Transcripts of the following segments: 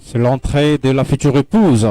C'est l'entrée de la future épouse.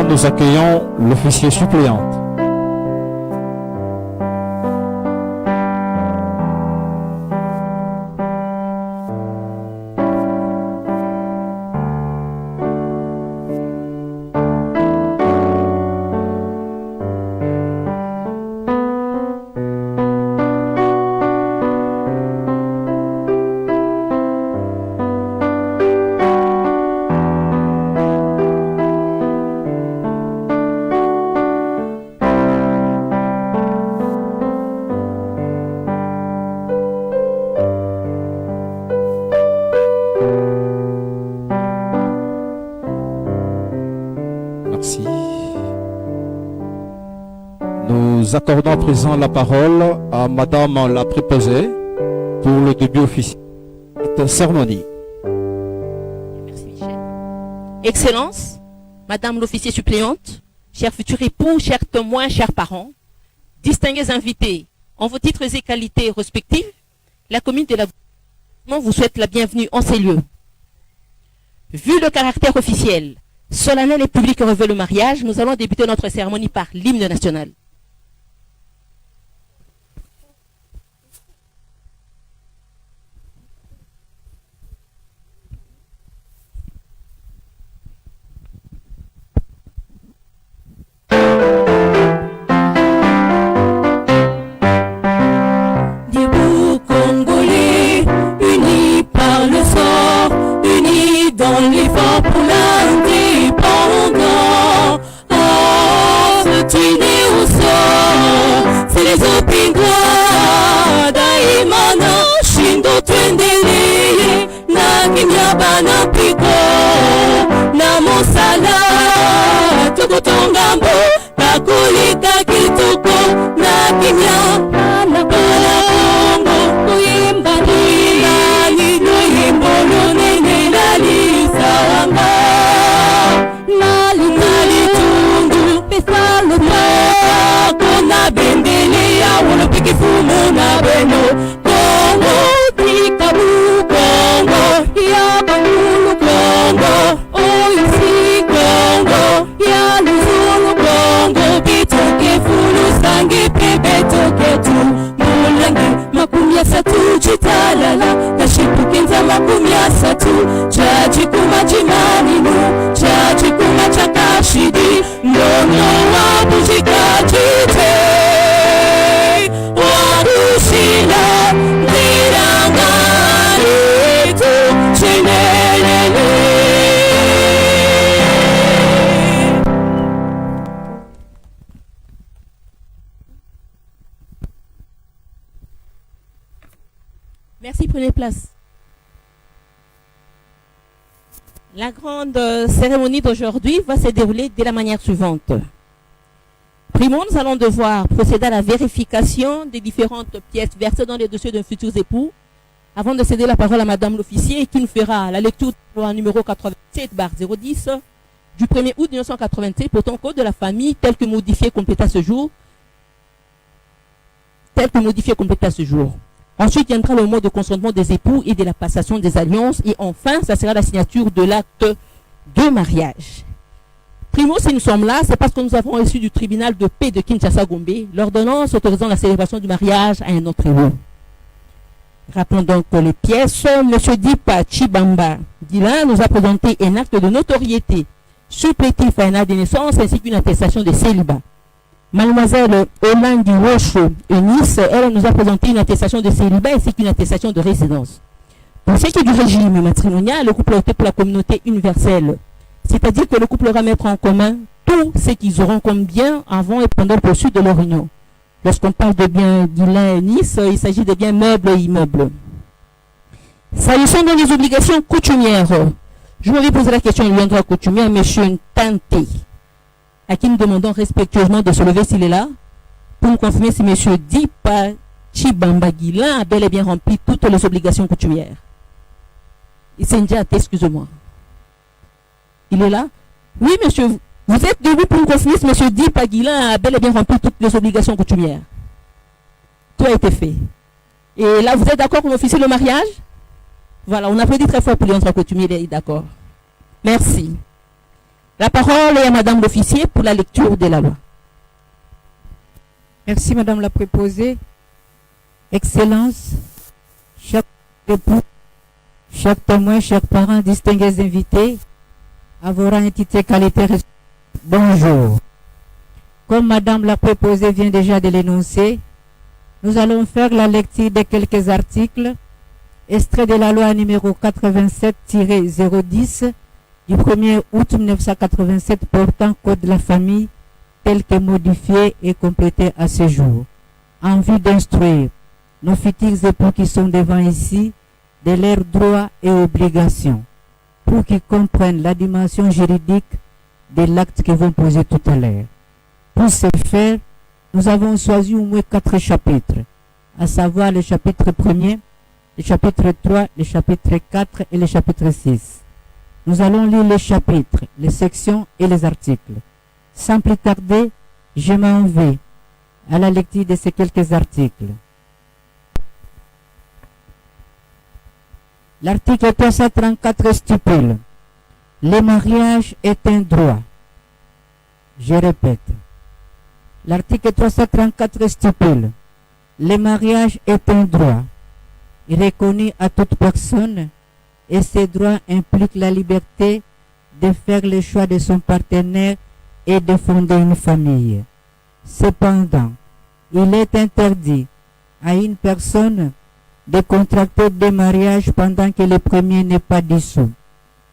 Nous accueillons l'officier suppléante. Nous accordons à présent la parole à Madame la préposée pour le début officiel de cette cérémonie. Merci Michel. Excellence, Madame l'officier suppléante, chers futurs époux, chers témoins, chers parents, distingués invités, en vos titres et qualités respectifs, la commune de la vous souhaite la bienvenue en ces lieux. Vu le caractère officiel, solennel et public que revêt le mariage, nous allons débuter notre cérémonie par l'hymne national. Congolais, unis par le sort, unis dans l'effort. zilizopingwa daima na shindo, tuendelee na kimya bana piko na mosala tukutongambo nakulika kituko na kimya na Kongo kuimba ni nyimbo nene nalisawanga nalitundu pesalo kuna bendele ya wolopiki fumu na beno Kongo tikabu Kongo ya bakulu Kongo oisi Kongo ya luzulu Kongo bitoke fulu sangi pepe toke tu mulangi makumi ya satu chitalala na shipukinza makumi ya satu chachi kumajimaninu chachi kumachakashidi ndono wabujikachite warushila ndirangaritu chinelele. Merci, prenez place. La grande cérémonie d'aujourd'hui va se dérouler de la manière suivante. Primo, nous allons devoir procéder à la vérification des différentes pièces versées dans les dossiers d'un futur époux avant de céder la parole à Madame l'officier qui nous fera la lecture de la loi numéro 87/010 du 1er août 1987 portant code de la famille tel que modifié et complété à ce jour. Ensuite viendra le mot de consentement des époux et de la passation des alliances. Et enfin, ça sera la signature de l'acte de mariage. Primo, si nous sommes là, c'est parce que nous avons reçu du tribunal de paix de Kinshasa-Gombe l'ordonnance autorisant la célébration du mariage à un autre époux. Rappelons donc les pièces. Monsieur Dipa Chibamba Guilain nous a présenté un acte de notoriété supplétif à un acte de naissance ainsi qu'une attestation de célibat. Mademoiselle Olandi Rocho Eunice, elle nous a présenté une attestation de célibat ainsi qu'une attestation de résidence. Pour ce qui est du régime matrimonial, le couple a opté pour la communauté universelle. C'est-à-dire que le couple aura mettre en commun tout ce qu'ils auront comme bien avant et pendant le poursuite de leur union. Lorsqu'on parle de biens Guilain et Nice, il s'agit de biens meubles et immeubles. S'agissant dans les obligations coutumières, je m'avais posé la question du droit coutumier à M. Ntanté, à qui nous demandons respectueusement de se lever s'il est là, pour nous confirmer si M. Dipa Chibamba Guilain a bel et bien rempli toutes les obligations coutumières. Il s'est déjà hâté, excusez-moi. Il est là? Oui, monsieur. Vous êtes debout pour nous confirmer si M. Dipa Guilain a bel et bien rempli toutes les obligations coutumières. Tout a été fait. Et là, vous êtes d'accord pour officier le mariage? Voilà, on applaudit très fort pour les droit coutumier, il est d'accord. Merci. La parole est à Madame l'officier pour la lecture de la loi. Merci Madame la préposée. Excellence, chers époux, chers témoins, chers parents, distingués invités, à vos rangs, entités, qualités, bonjour. Comme Madame la préposée vient déjà de l'énoncer, nous allons faire la lecture de quelques articles extraits de la loi numéro 87-010 du 1er août 1987 portant code de la famille tel que modifié et complété à ce jour, en vue d'instruire nos futurs époux qui sont devant ici de leurs droits et obligations, pour qu'ils comprennent la dimension juridique de l'acte qu'ils vont poser tout à l'heure. Pour ce faire, nous avons choisi au moins 4 chapitres, à savoir le chapitre 1er, le chapitre 3, le chapitre 4 et le chapitre 6. Nous allons lire les chapitres, les sections et les articles. Sans plus tarder, je m'en vais à la lecture de ces quelques articles. L'article 334 stipule: le mariage est un droit. Je répète. L'article 334 stipule: le mariage est un droit reconnu à toute personne et ce droit implique la liberté de faire le choix de son partenaire et de fonder une famille. Cependant, il est interdit à une personne de contracter des mariages pendant que le premier n'est pas dissous.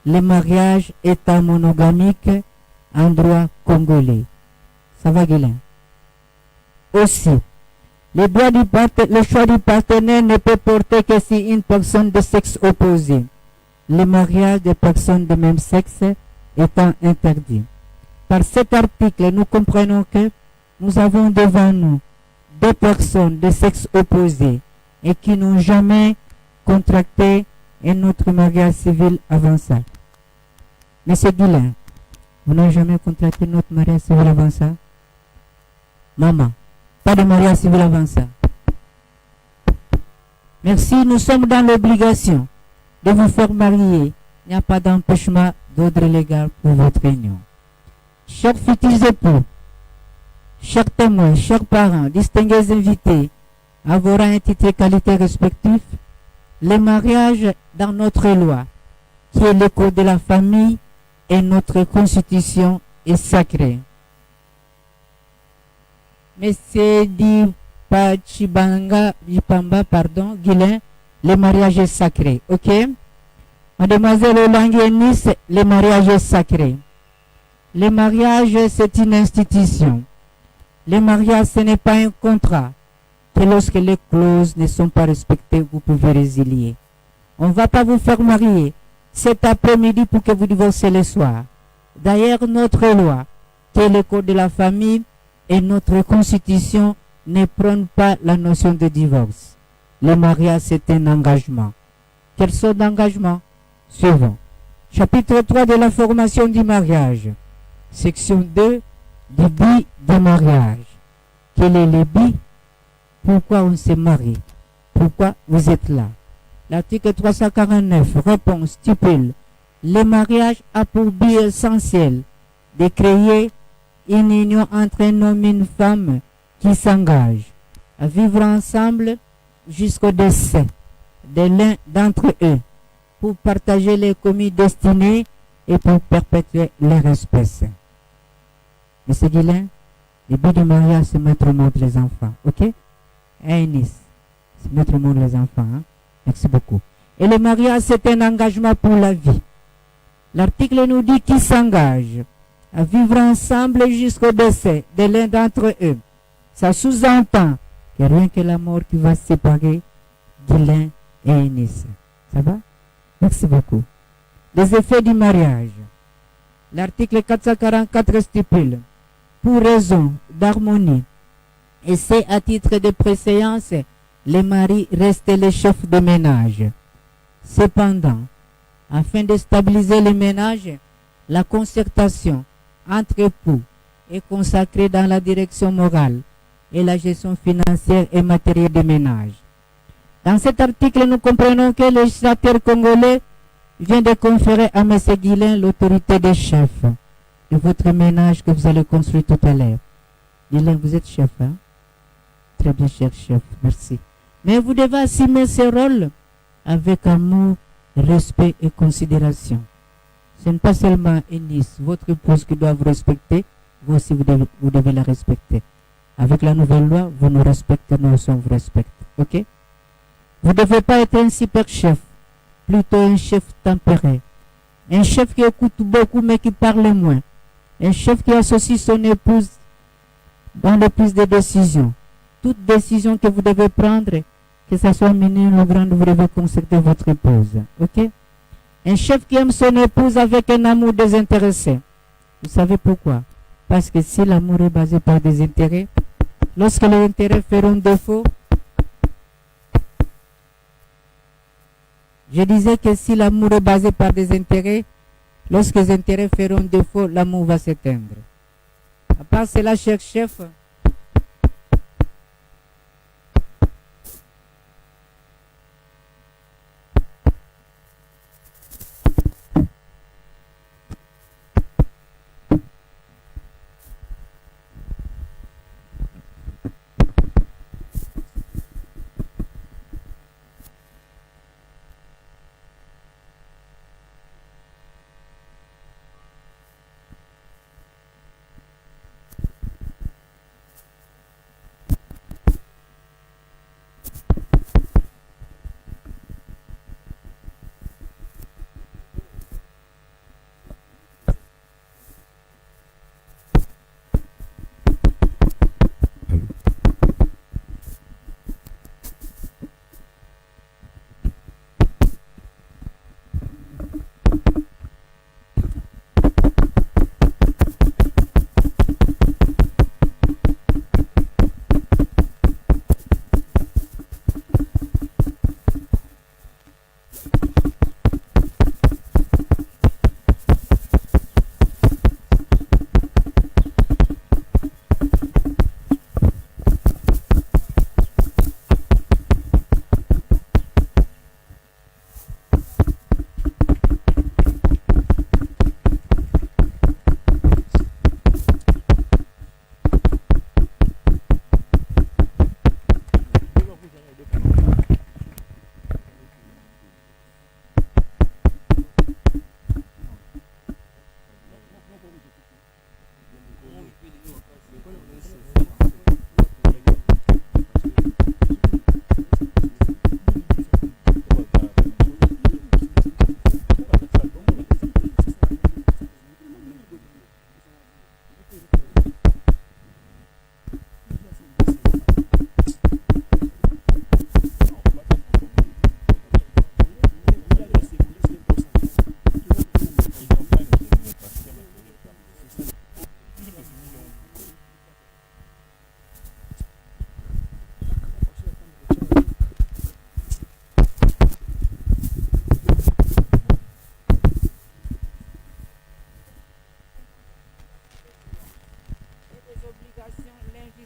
Le mariage étant monogamique en droit congolais. Ça va, Guilain? Aussi, Le choix du partenaire ne peut porter que si une personne de sexe opposé. Le mariage des personnes de même sexe étant interdit. Par cet article, nous comprenons que nous avons devant nous deux personnes de sexe opposé et qui n'ont jamais contracté un autre mariage civil avant ça. Monsieur Guilain, vous n'avez jamais contracté notre mariage civil avant ça? Maman, pas de mariage civil avant ça. Merci, nous sommes dans l'obligation de vous faire marier. Il n'y a pas d'empêchement d'ordre légal pour votre union. Chers futurs époux, chers témoins, chers parents, distingués invités, à vos rangs et titres et qualités respectifs, le mariage dans notre loi, qui est le code de la famille et notre constitution, est sacré. Monsieur Dipamba, Guilain, le mariage est sacré, ok? Mademoiselle Olangue Nice, le mariage est sacré. Le mariage, c'est une institution. Le mariage, ce n'est pas un contrat que lorsque les clauses ne sont pas respectées, vous pouvez résilier. On ne va pas vous faire marier cet après-midi pour que vous divorcez le soir. D'ailleurs, notre loi, qui est le code de la famille, et notre constitution ne prône pas la notion de divorce. Le mariage, c'est un engagement. Quelle sorte d'engagement? Suivant. Chapitre 3 de la formation du mariage. Section 2 du but du mariage. Quel est le but? Pourquoi on se marie? Pourquoi vous êtes là? L'article 349 réponse stipule: le mariage a pour but essentiel de créer une union entre un homme et une femme qui s'engagent à vivre ensemble jusqu'au décès de l'un d'entre eux pour partager les commis destinés et pour perpétuer leur espèce. Monsieur Guilain, le but du mariage, c'est mettre au monde les enfants, ok? Nice, c'est mettre au monde les enfants, hein? Merci beaucoup. Et le mariage, c'est un engagement pour la vie. L'article nous dit qu'ils s'engagent à vivre ensemble jusqu'au décès de l'un d'entre eux. Ça sous-entend que rien que la mort qui va séparer Guilain et Eunice. Ça va? Merci beaucoup. Les effets du mariage. L'article 444 stipule: pour raison d'harmonie, et c'est à titre de préséance, les maris restent les chefs de ménage. Cependant, afin de stabiliser le ménage, la concertation entre époux est consacrée dans la direction morale et la gestion financière et matérielle des ménages. Dans cet article, nous comprenons que le législateur congolais vient de conférer à M. Guilain l'autorité des chefs de votre ménage que vous allez construire tout à l'heure. Guilain, vous êtes chef, hein? Très bien, cher chef, merci. Mais vous devez assumer ce rôle avec amour, respect et considération. Ce n'est pas seulement Eunice, votre épouse, qui doit vous respecter, vous aussi vous devez la respecter. Avec la nouvelle loi, vous nous respectez, nous aussi on vous respecte. Ok? Vous ne devez pas être un super chef, plutôt un chef tempéré. Un chef qui écoute beaucoup mais qui parle moins. Un chef qui associe son épouse dans le prise de décision. Toute décision que vous devez prendre, que ce soit minime ou grande, vous devez consulter votre épouse. Ok? Un chef qui aime son épouse avec un amour désintéressé. Vous savez pourquoi? Parce que si l'amour est basé par des intérêts, lorsque les intérêts feront défaut, je disais que si l'amour est basé par des intérêts, lorsque les intérêts feront défaut, l'amour va s'éteindre. À part cela, cher chef,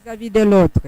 vis-à-vis de l'autre.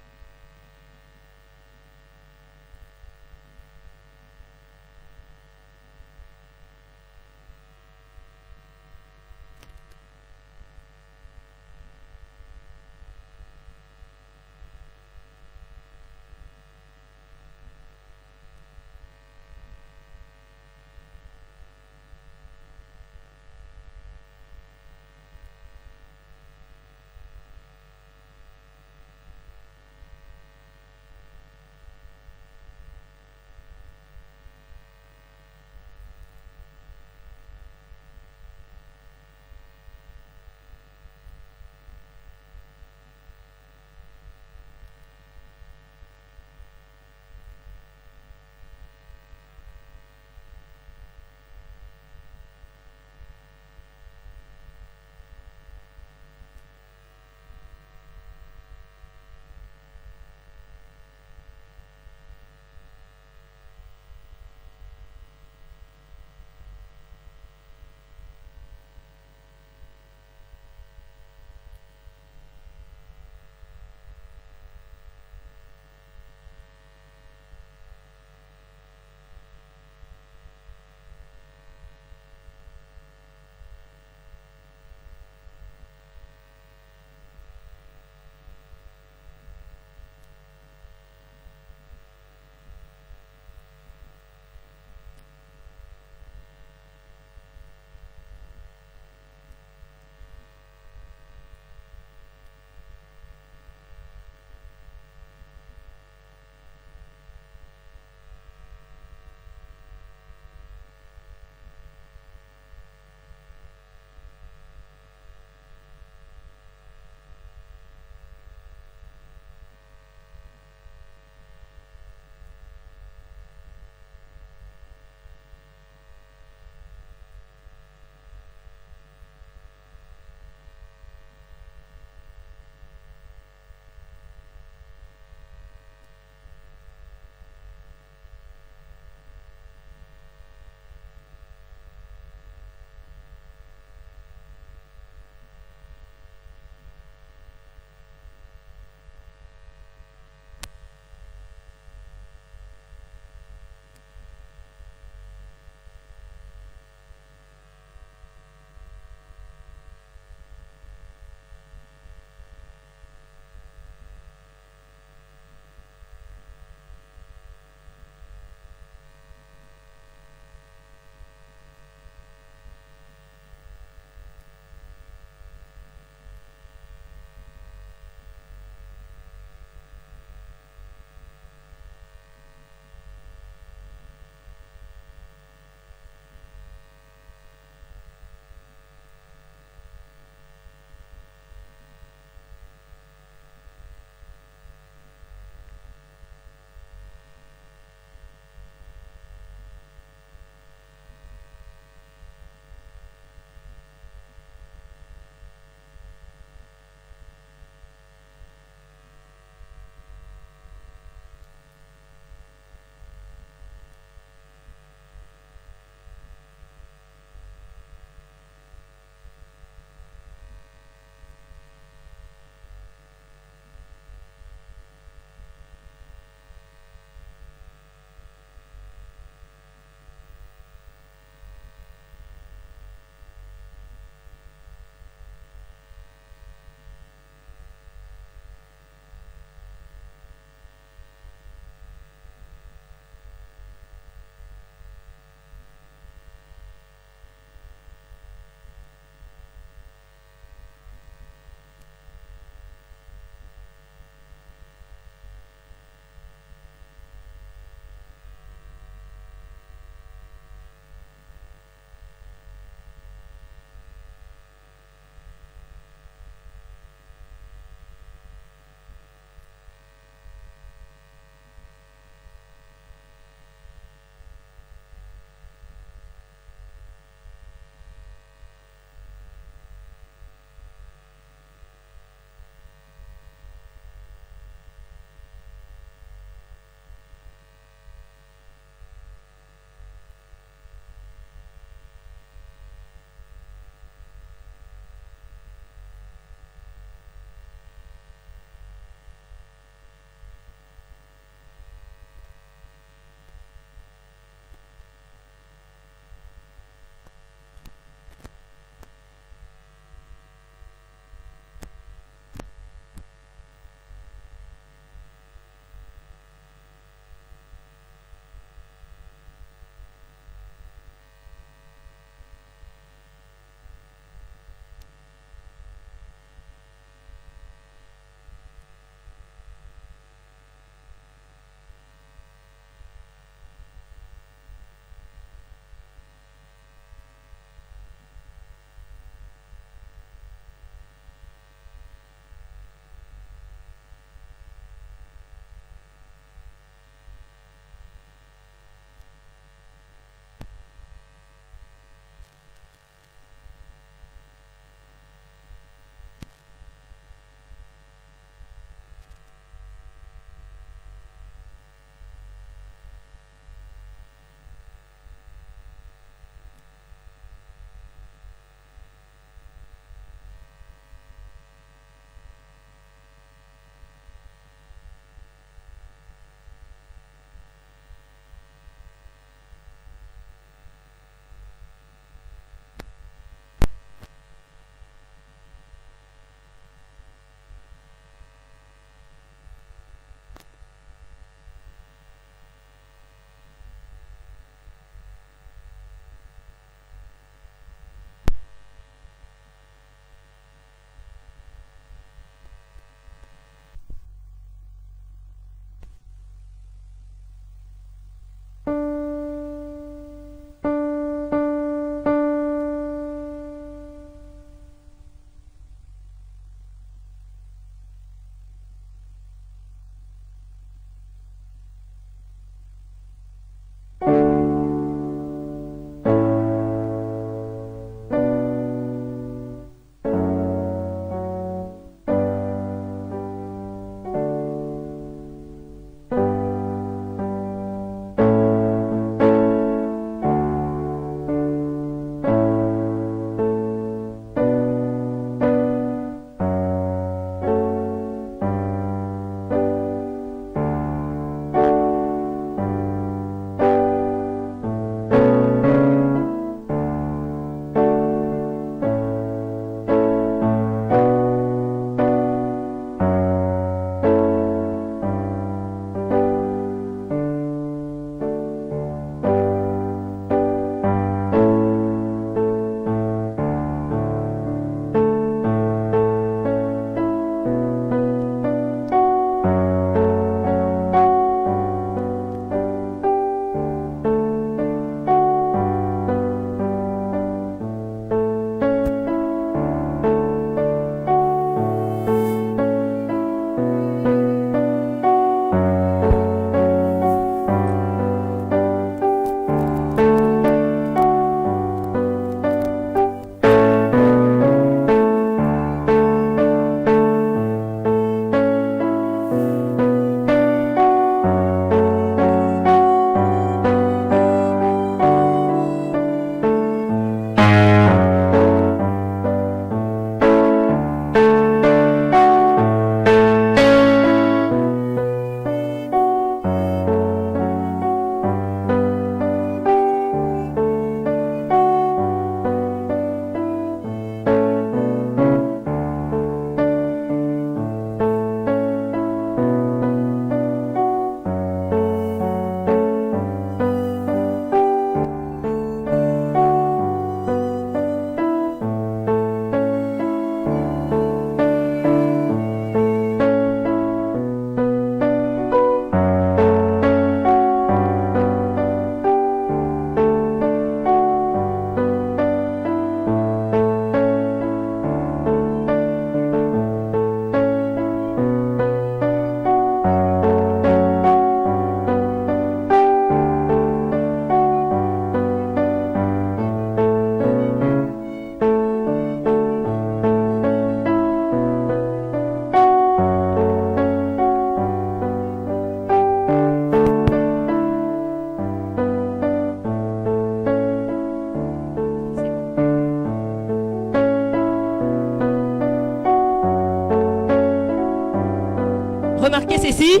remarqué ceci?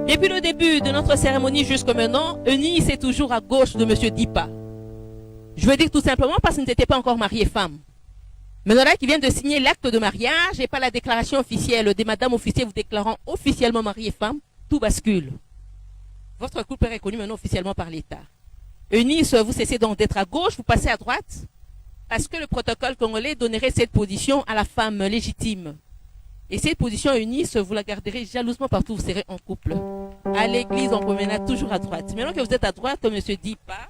Depuis le début de notre cérémonie jusqu'à maintenant, Eunice est toujours à gauche de M. Dipa. Je veux dire tout simplement parce qu'ils n'étaient pas encore mariés femmes. Maintenant là, qui viennent de signer l'acte de mariage et pas la déclaration officielle des madames officiers vous déclarant officiellement mariés femmes, tout bascule. Votre couple est reconnu maintenant officiellement par l'État. Eunice, vous cessez donc d'être à gauche, vous passez à droite, parce que le protocole congolais donnerait cette position à la femme légitime. Et cette position, Eunice, vous la garderez jalousement partout où vous serez en couple. À l'église, on promènera toujours à droite. Maintenant que vous êtes à droite, comme M. Dipa,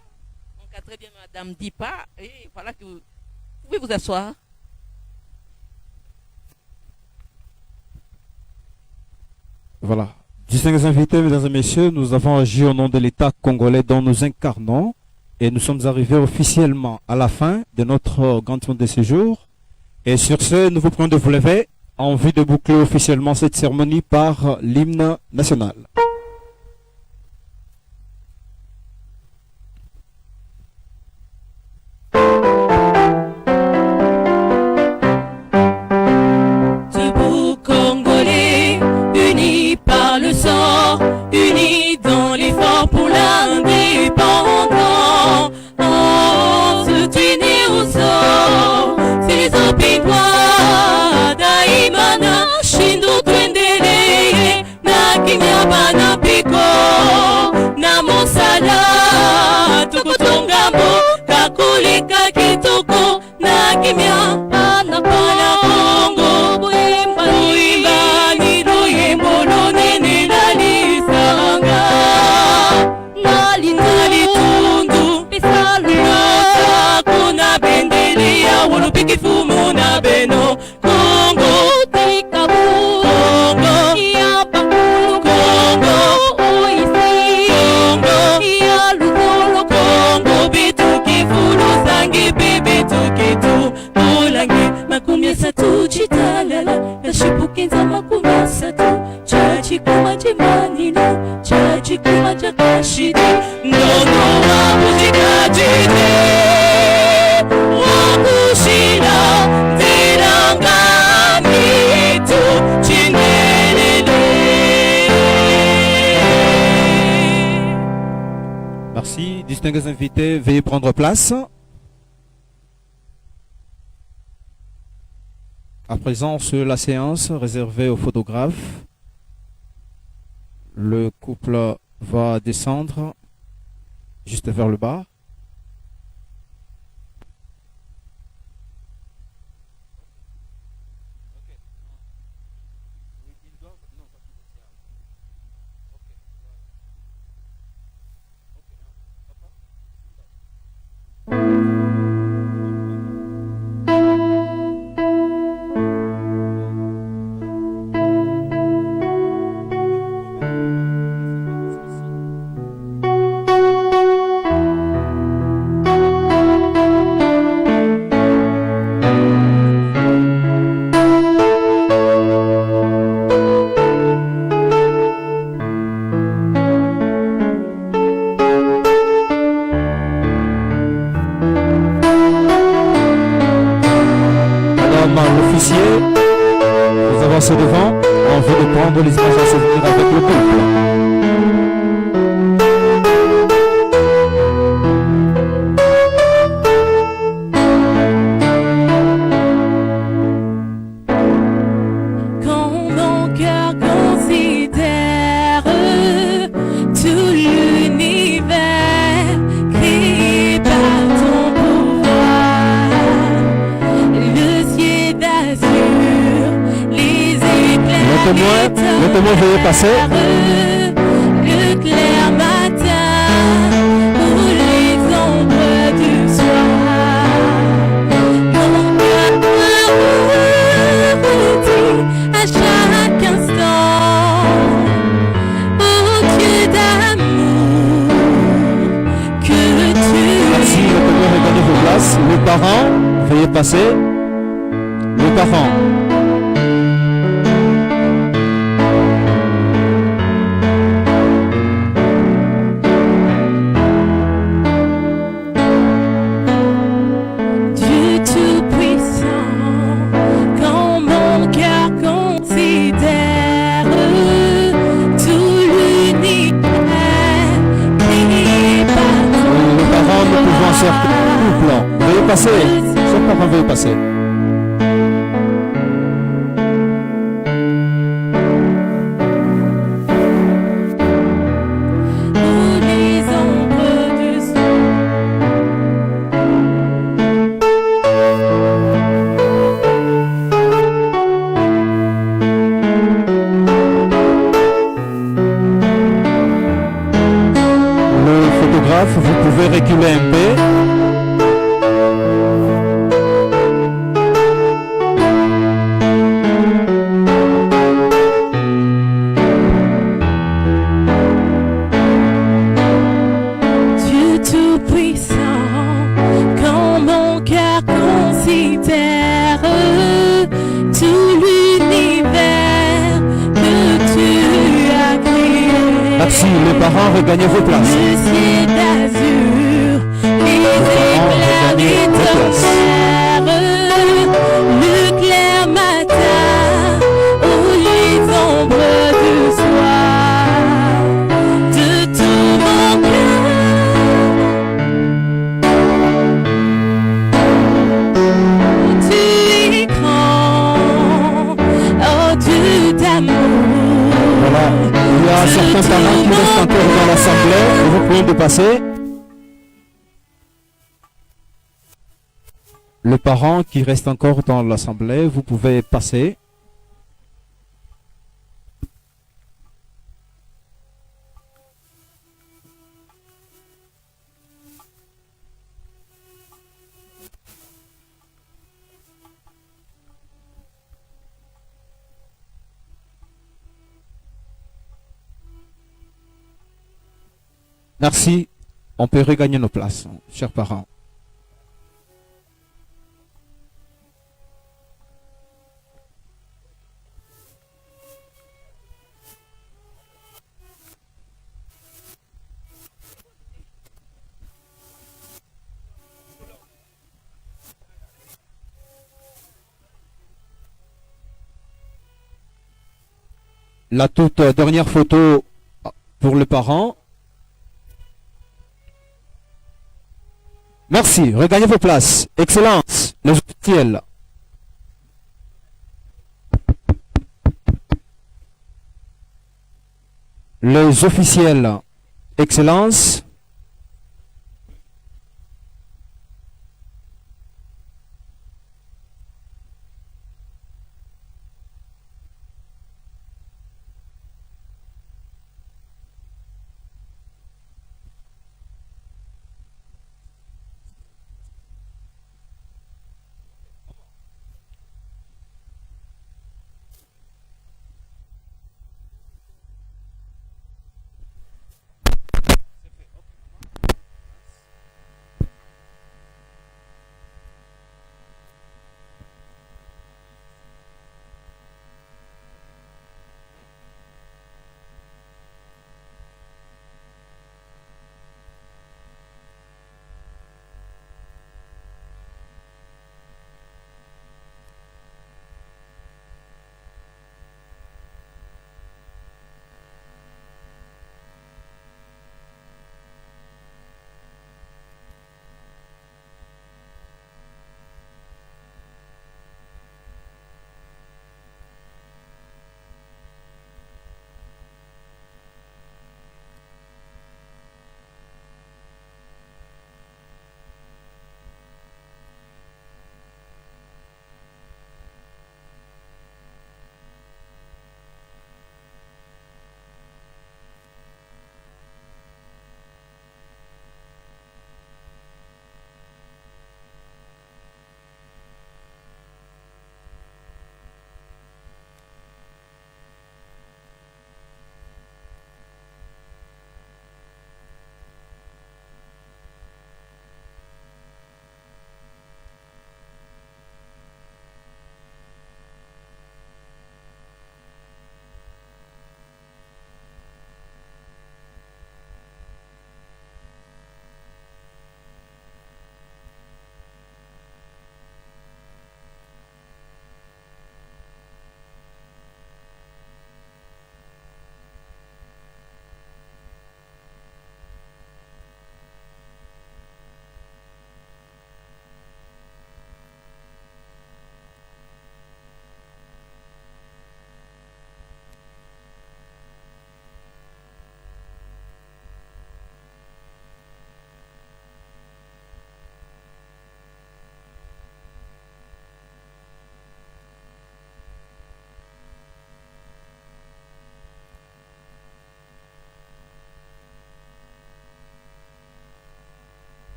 encadrez bien Mme Dipa, et voilà que vous pouvez vous asseoir. Voilà. Distingués invités, mesdames et messieurs, nous avons agi au nom de l'État congolais dont nous incarnons et nous sommes arrivés officiellement à la fin de notre grand tour de séjour. Et sur ce, nous vous prions de vous lever en vue de boucler officiellement cette cérémonie par l'hymne national. Unis dans l'effort pour l'indépendance, on se tenait au sort, c'est les opinois daimana, shindo tuendelee, na kinyaba na piko, na mosala, tuko tungambo, kakulika kitoko, na kimya, na pana kongo, buimba, ni royembo, lo nene, kifumu na beno Kongo tikabu Kongo ya bakulu Kongo oisi Kongo ya luzolo Kongo bitu kifulu sangi bibitu kitu Ulangi makumya satu chitalala Kashipukinza makumya satu Chachi kuma jimanino Chachi kuma jakashidi Nono wa mujikajide Merci. Distingués invités, veuillez prendre place. À présent, sur la séance réservée aux photographes, le couple va descendre juste vers le bas. Nous avançons devant en vue de prendre les images à souvenir avec le couple. Le témoin veuillez passer. Le clair matin ou les ombres du soir. Mon cœur redit à chaque instant. Oh Dieu d'amour que tu Merci, le témoin regardez vos places. Le parent, veuillez passer. Le parent. Tout-puissant, quand mon cœur considère cercle couple. Veuillez passer. Chers parents, veuillez passer. Où les ombres du Le photographe, vous pouvez reculer un peu. Dieu Tout-Puissant, quand mon cœur considère tout l'univers que tu as créé. Merci, les parents, regagnez vos places. Le ciel d'azur, les éclairs des tonnerres, le clair matin, ou les ombres du soir, de tout mon cœur. Tu es grand, oh Dieu d'amour. Voilà, il y a certains parents qui restent encore dans l'assemblée. Vous pouvez de passer. Le parent qui reste encore dans l'assemblée, vous pouvez passer. Merci. On peut regagner nos places, chers parents. La toute dernière photo pour le parent. Merci, regagnez vos places. Excellence, les officiels. Les officiels, Excellence.